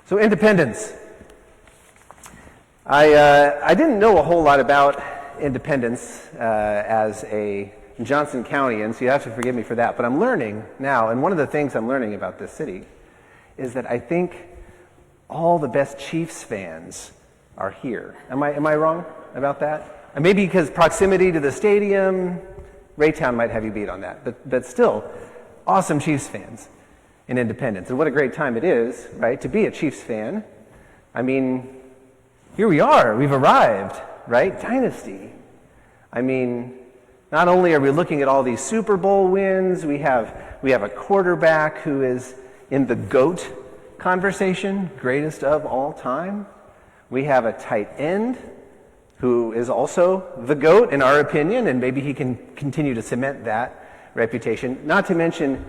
So independence. I didn't know a whole lot about independence as a Johnson Countyan, so you have to forgive me for that. But I'm learning now, and one of the things I'm learning about this city is that I think all the best Chiefs fans are here. Am I wrong about that? And maybe because proximity to the stadium, Raytown might have you beat on that. But still, awesome Chiefs fans in Independence. And what a great time it is, right, to be a Chiefs fan. I mean, here we are. We've arrived, right? Dynasty. I mean, not only are we looking at all these Super Bowl wins, we have a quarterback who is in the GOAT conversation, greatest of all time. We have a tight end who is also the GOAT in our opinion, and maybe he can continue to cement that reputation. Not to mention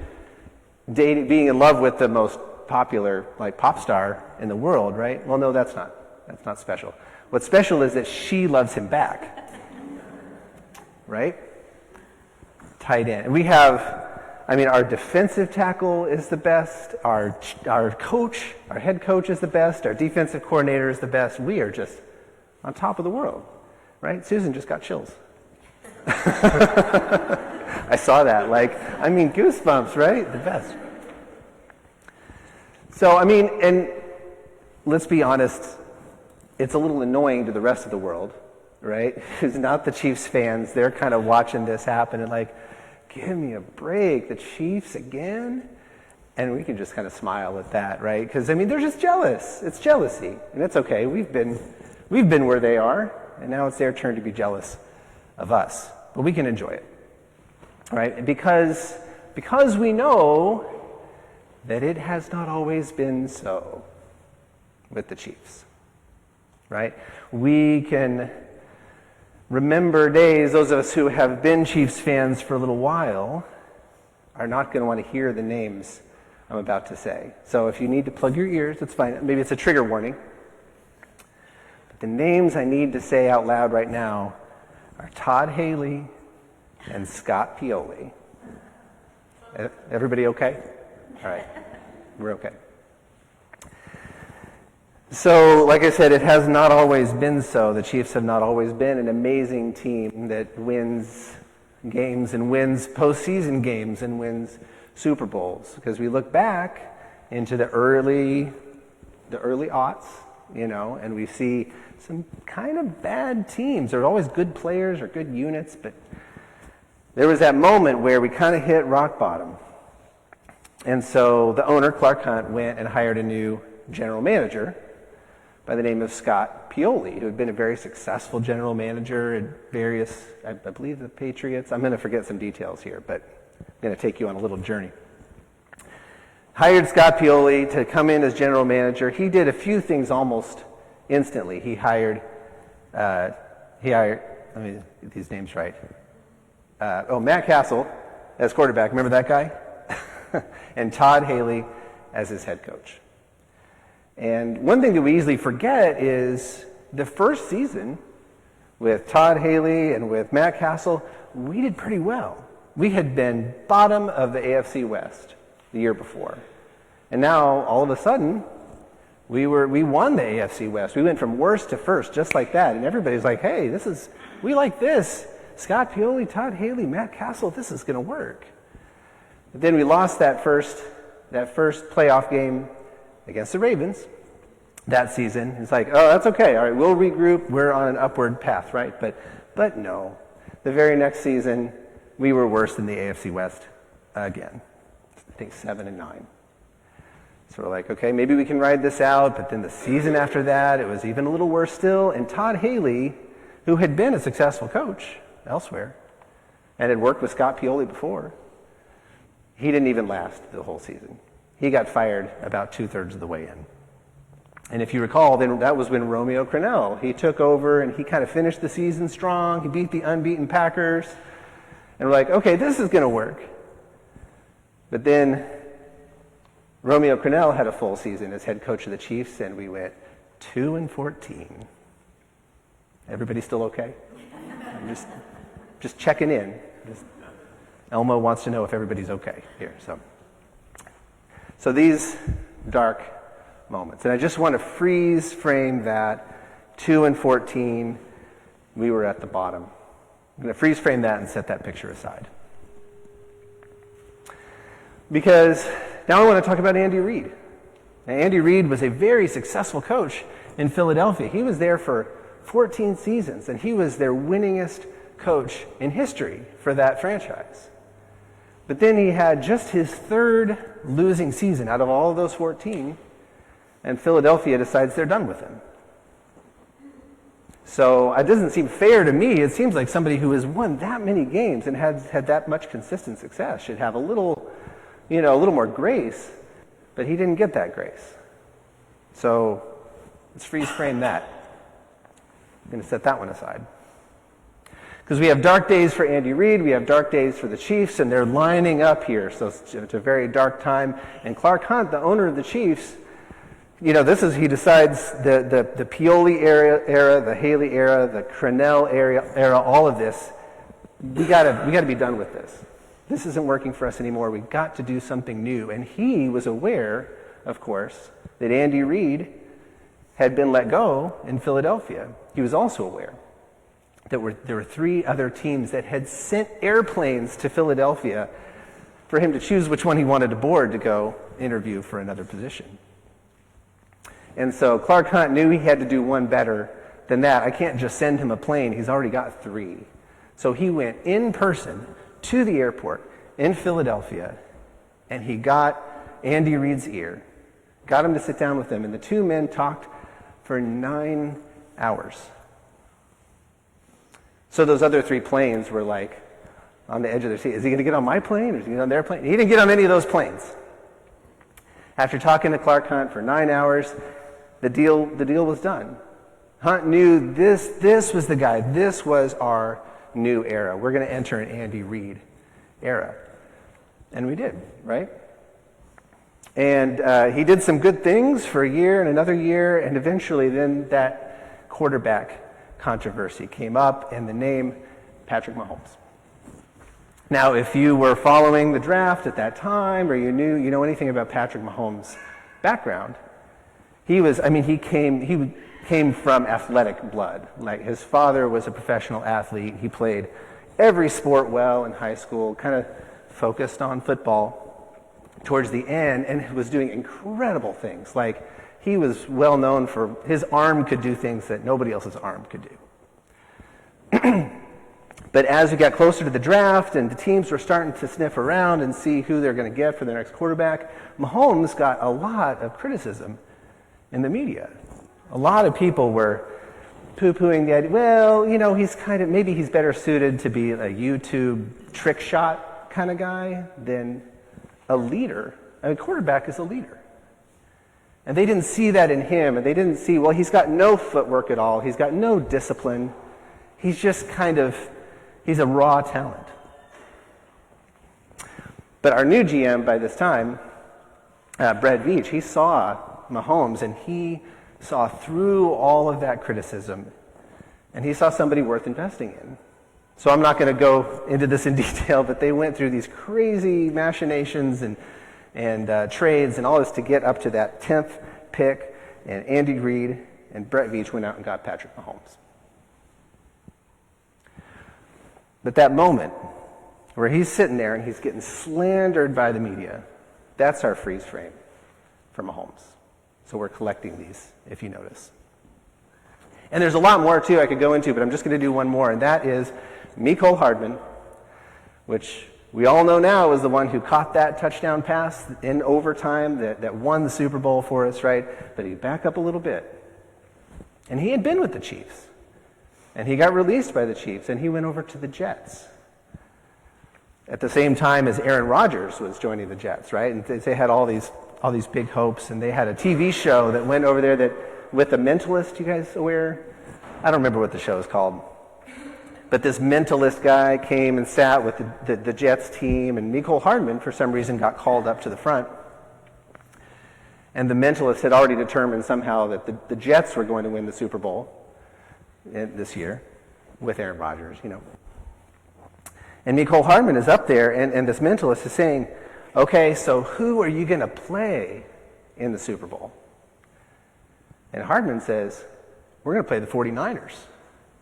being in love with the most popular pop star in the world, right? Well, no, that's not special. What's special is that she loves him back, right? Tight end. And we have, our defensive tackle is the best. Our coach, our head coach is the best. Our defensive coordinator is the best. We are just on top of the world, right? Susan just got chills. I saw that, goosebumps, right? The best. So, and let's be honest, it's a little annoying to the rest of the world, right? Who's not the Chiefs fans. They're kind of watching this happen and give me a break, the Chiefs again? And we can just kind of smile at that, right? Because, they're just jealous. It's jealousy, and it's okay. We've been where they are, and now it's their turn to be jealous of us. But we can enjoy it, right? Because we know that it has not always been so with the Chiefs, right? We can remember days, those of us who have been Chiefs fans for a little while are not going to want to hear the names I'm about to say. So if you need to plug your ears, it's fine. Maybe it's a trigger warning. But the names I need to say out loud right now are Todd Haley and Scott Pioli. Everybody okay? All right. We're okay. So, like I said, it has not always been so. The Chiefs have not always been an amazing team that wins games and wins postseason games and wins Super Bowls. Because we look back into the early aughts, and we see some kind of bad teams. There are always good players or good units, but there was that moment where we kind of hit rock bottom. And so the owner, Clark Hunt, went and hired a new general manager by the name of Scott Pioli, who had been a very successful general manager at various, I believe the Patriots. I'm going to forget some details here, but I'm going to take you on a little journey. Hired Scott Pioli to come in as general manager. He did a few things almost instantly. He hired, let me get these names right. Matt Castle as quarterback. Remember that guy? And Todd Haley as his head coach. And one thing that we easily forget is the first season with Todd Haley and with Matt Castle, we did pretty well. We had been bottom of the AFC West the year before. And now, all of a sudden, we won the AFC West. We went from worst to first, just like that. And everybody's like, hey, we like this. Scott Pioli, Todd Haley, Matt Castle, this is going to work. But then we lost that first playoff game against the Ravens that season. It's like, oh, that's okay. All right, we'll regroup. We're on an upward path, right? But no. The very next season, we were worse than the AFC West again. I think 7-9. So we're like, okay, maybe we can ride this out. But then the season after that, it was even a little worse still. And Todd Haley, who had been a successful coach elsewhere and had worked with Scott Pioli before, he didn't even last the whole season. He got fired about 2/3 of the way in. And if you recall, then that was when Romeo Crennel, he took over and he kind of finished the season strong. He beat the unbeaten Packers. And we're like, okay, this is going to work. But then Romeo Crennel had a full season as head coach of the Chiefs, and we went 2-14. Everybody still okay? I'm just checking in. Elmo wants to know if everybody's okay here. So these dark moments. And I just want to freeze frame that 2-14, we were at the bottom. I'm going to freeze frame that and set that picture aside. Because now I want to talk about Andy Reid. Now, Andy Reid was a very successful coach in Philadelphia. He was there for 14 seasons, and he was their winningest coach in history for that franchise. But then he had just his third losing season out of all of those 14, and Philadelphia decides they're done with him. So it doesn't seem fair to me. It seems like somebody who has won that many games and has had that much consistent success should have a little more grace, but he didn't get that grace. So let's freeze frame that. I'm going to set that one aside. Because we have dark days for Andy Reid, we have dark days for the Chiefs, and they're lining up here. So it's a very dark time. And Clark Hunt, the owner of the Chiefs, he decides the Pioli era, the Haley era, the Crennel era, all of this, we gotta be done with this. This isn't working for us anymore. We've got to do something new. And he was aware, of course, that Andy Reid had been let go in Philadelphia. He was also aware that there were 3 other teams that had sent airplanes to Philadelphia for him to choose which one he wanted to board to go interview for another position. And so Clark Hunt knew he had to do one better than that. I can't just send him a plane. He's already got 3. So he went in person to the airport in Philadelphia, and he got Andy Reid's ear, got him to sit down with him, and the 2 men talked for 9 hours. So those other 3 planes were like on the edge of their seat. Is he going to get on my plane or is he going to get on their plane? He didn't get on any of those planes. After talking to Clark Hunt for 9 hours, the deal was done. Hunt knew this was the guy. This was our new era. We're going to enter an Andy Reid era. And we did, right? And he did some good things for a year and another year, and eventually then that quarterback controversy came up, and the name Patrick Mahomes. Now, if you were following the draft at that time, or you know anything about Patrick Mahomes' background, he came from athletic blood. Like, his father was a professional athlete. He played every sport well in high school, kind of focused on football towards the end, and was doing incredible things. Like, he was well known for his arm could do things that nobody else's arm could do. But as we got closer to the draft and the teams were starting to sniff around and see who they're going to get for their next quarterback, Mahomes got a lot of criticism in the media. A lot of people were poo-pooing the idea, well, maybe he's better suited to be a YouTube trick shot kind of guy than a leader. Quarterback is a leader. And they didn't see that in him, and they didn't see, well, he's got no footwork at all, he's got no discipline, he's just he's a raw talent. But our new GM by this time, Brett Veach, he saw Mahomes, and he saw through all of that criticism, and he saw somebody worth investing in. So I'm not going to go into this in detail, but they went through these crazy machinations and trades and all this to get up to that 10th pick, and Andy Reid and Brett Veach went out and got Patrick Mahomes. But that moment where he's sitting there and he's getting slandered by the media, that's our freeze frame for Mahomes. So we're collecting these, if you notice. And there's a lot more, too, I could go into, but I'm just going to do one more, and that is Mecole Hardman, which we all know now is the one who caught that touchdown pass in overtime that won the Super Bowl for us, right? But he back up a little bit. And he had been with the Chiefs. And he got released by the Chiefs, and he went over to the Jets. At the same time as Aaron Rodgers was joining the Jets, right? And they had all these big hopes, and they had a TV show that went over there with a mentalist. You guys aware? I don't remember what the show is called. But this mentalist guy came and sat with the Jets team, and Mecole Hardman, for some reason, got called up to the front. And the mentalist had already determined somehow that the Jets were going to win the Super Bowl this year with Aaron Rodgers, And Mecole Hardman is up there, and this mentalist is saying, okay, so who are you going to play in the Super Bowl? And Hardman says, we're going to play the 49ers.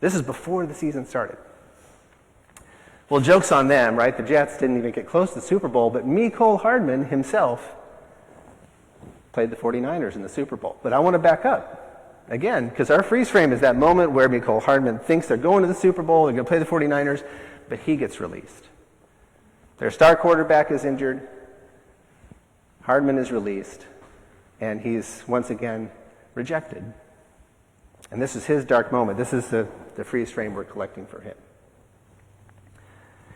This is before the season started. Well, joke's on them, right? The Jets didn't even get close to the Super Bowl, but Mecole Hardman himself played the 49ers in the Super Bowl. But I want to back up again, because our freeze frame is that moment where Mecole Hardman thinks they're going to the Super Bowl, they're going to play the 49ers, but he gets released. Their star quarterback is injured. Hardman is released, and he's once again rejected. And this is his dark moment. This is the freeze frame we're collecting for him.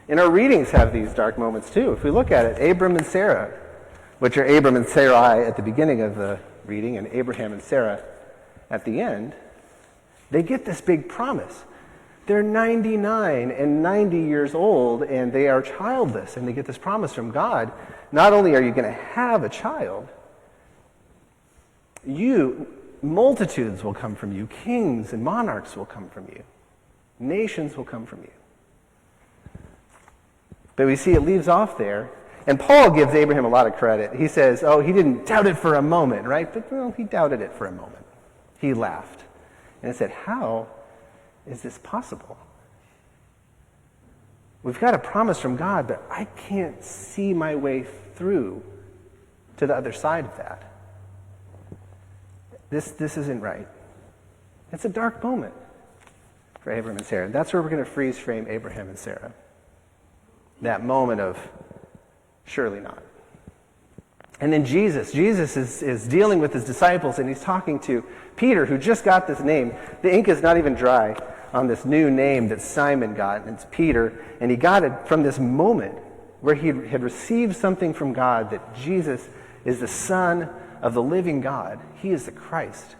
And our readings have these dark moments too. If we look at it, Abram and Sarah, which are Abram and Sarai at the beginning of the reading, and Abraham and Sarah at the end, they get this big promise. They're 99 and 90 years old, and they are childless, and they get this promise from God. Not only are you going to have a child, multitudes will come from you, kings and monarchs will come from you, nations will come from you. But we see it leaves off there. And Paul gives Abraham a lot of credit. He says, he didn't doubt it for a moment, right? But well, he doubted it for a moment. He laughed. And he said, how is this possible? We've got a promise from God, but I can't see my way through to the other side of that. This isn't right. It's a dark moment for Abraham and Sarah. That's where we're going to freeze frame Abraham and Sarah. That moment of surely not. And then Jesus is dealing with his disciples, and he's talking to Peter, who just got this name. The ink is not even dry on this new name that Simon got, and it's Peter. And he got it from this moment where he had received something from God, that Jesus is the Son of the living God. He is the Christ.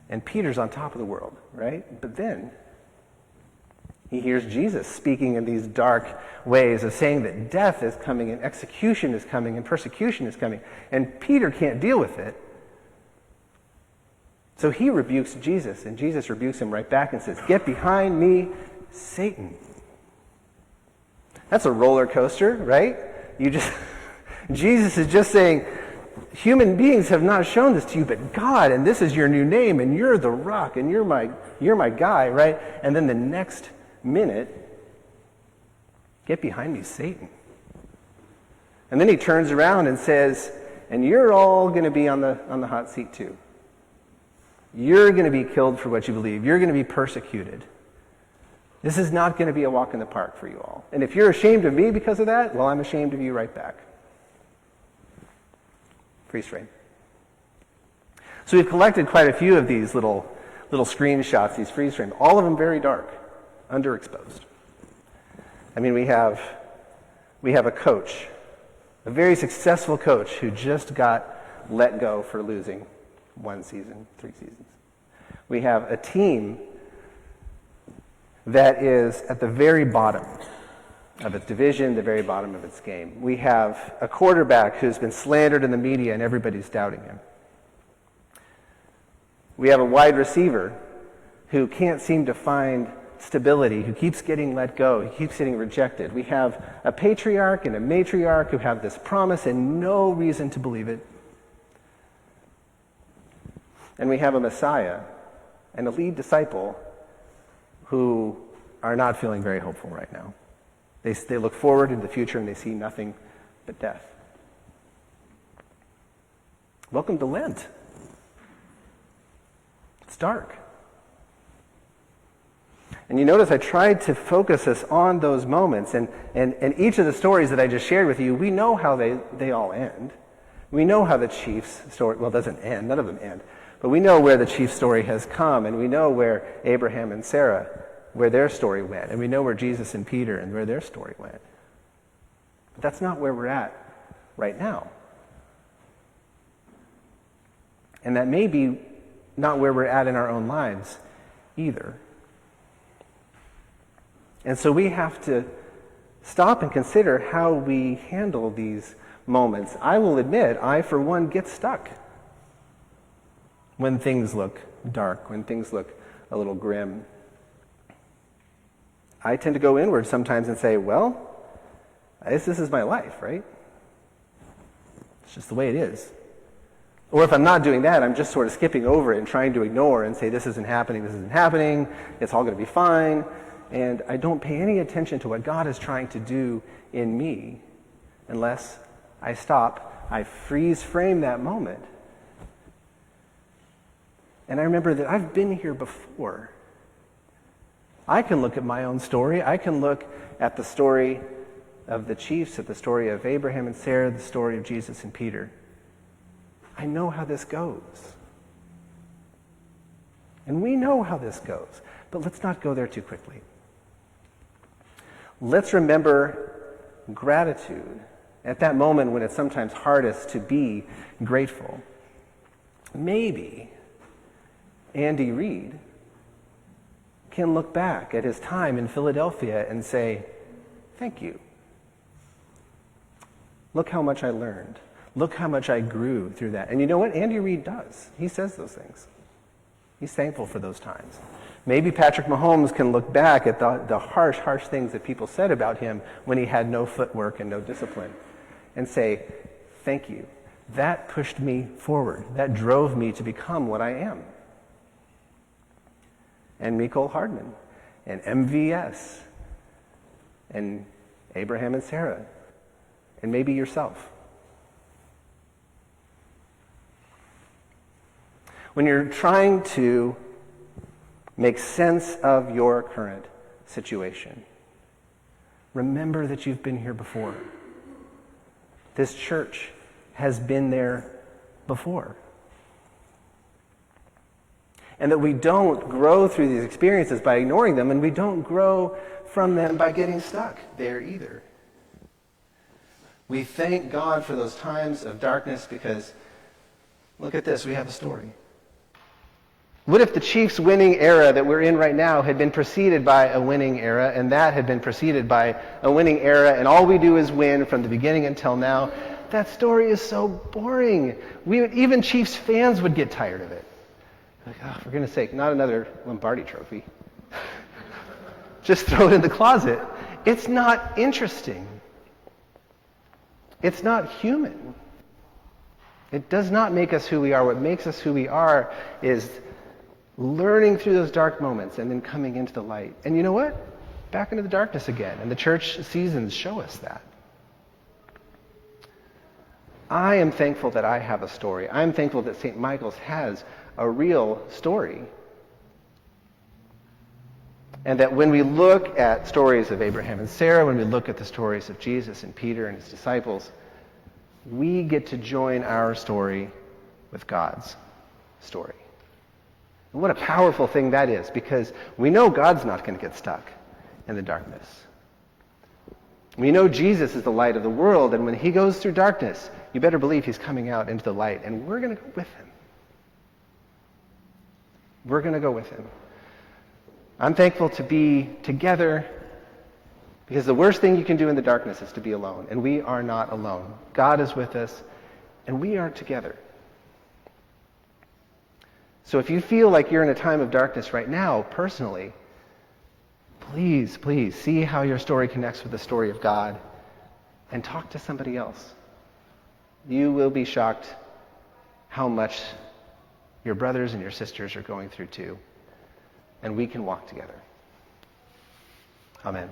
And Peter's on top of the world, right? But then he hears Jesus speaking in these dark ways of saying that death is coming and execution is coming and persecution is coming. And Peter can't deal with it. So he rebukes Jesus, and Jesus rebukes him right back and says, "Get behind me, Satan." That's a roller coaster, right? Jesus is just saying, human beings have not shown this to you, but God, and this is your new name, and you're the rock, and you're my guy, right? And then the next minute, "Get behind me, Satan." And then he turns around and says, "And you're all going to be on the hot seat too. You're going to be killed for what you believe. You're going to be persecuted. This is not going to be a walk in the park for you all. And if you're ashamed of me because of that, well, I'm ashamed of you right back." Freeze frame. So we've collected quite a few of these little screenshots, these freeze frames, all of them very dark, underexposed. I mean, we have a coach, a very successful coach who just got let go for losing 1 season, 3 seasons. We have a team that is at the very bottom of its division, the very bottom of its game. We have a quarterback who's been slandered in the media and everybody's doubting him. We have a wide receiver who can't seem to find stability, who keeps getting let go, he keeps getting rejected. We have a patriarch and a matriarch who have this promise and no reason to believe it. And we have a Messiah and a lead disciple who are not feeling very hopeful right now. They look forward into the future and they see nothing but death. Welcome to Lent. It's dark. And you notice I tried to focus us on those moments, and each of the stories that I just shared with you, we know how they all end. We know how the Chiefs story, well, it doesn't end, none of them end, but we know where the Chiefs story has come, and we know where Abraham and Sarah, where their story went, and we know where Jesus and Peter and where their story went. But that's not where we're at right now. And that may be not where we're at in our own lives either. And so we have to stop and consider how we handle these moments. I will admit, I, for one, get stuck when things look dark, when things look a little grim. I tend to go inward sometimes and say, well, this is my life, right? It's just the way it is. Or if I'm not doing that, I'm just sort of skipping over it and trying to ignore and say, this isn't happening, it's all going to be fine. And I don't pay any attention to what God is trying to do in me unless I stop, I freeze frame that moment. And I remember that I've been here before. I can look at my own story. I can look at the story of the chiefs, at the story of Abraham and Sarah, the story of Jesus and Peter. I know how this goes. And we know how this goes. But let's not go there too quickly. Let's remember gratitude at that moment when it's sometimes hardest to be grateful. Maybe Andy Reid can look back at his time in Philadelphia and say, thank you. Look how much I learned. Look how much I grew through that. And you know what? Andy Reid does. He says those things. He's thankful for those times. Maybe Patrick Mahomes can look back at the harsh things that people said about him when he had no footwork and no discipline and say, thank you. That pushed me forward. That drove me to become what I am. And Nicole Hardman, and MVS, and Abraham and Sarah, and maybe yourself. When you're trying to make sense of your current situation, remember that you've been here before. This church has been there before. And that we don't grow through these experiences by ignoring them, and we don't grow from them by getting stuck there either. We thank God for those times of darkness because, look at this, we have a story. What if the Chiefs' winning era that we're in right now had been preceded by a winning era, and that had been preceded by a winning era, and all we do is win from the beginning until now? That story is so boring. Even Chiefs fans would get tired of it. Like, oh, for goodness sake, not another Lombardi trophy. Just throw it in the closet. It's not interesting. It's not human. It does not make us who we are. What makes us who we are is learning through those dark moments and then coming into the light. And you know what? Back into the darkness again. And the church seasons show us that. I am thankful that I have a story. I'm thankful that St. Michael's has a real story. And that when we look at stories of Abraham and Sarah, when we look at the stories of Jesus and Peter and his disciples, we get to join our story with God's story. And what a powerful thing that is, because we know God's not going to get stuck in the darkness. We know Jesus is the light of the world, and when he goes through darkness, you better believe he's coming out into the light, and we're going to go with him. We're going to go with him. I'm thankful to be together because the worst thing you can do in the darkness is to be alone. And we are not alone. God is with us and we are together. So if you feel like you're in a time of darkness right now, personally, please see how your story connects with the story of God and talk to somebody else. You will be shocked how much your brothers and your sisters are going through too. And we can walk together. Amen.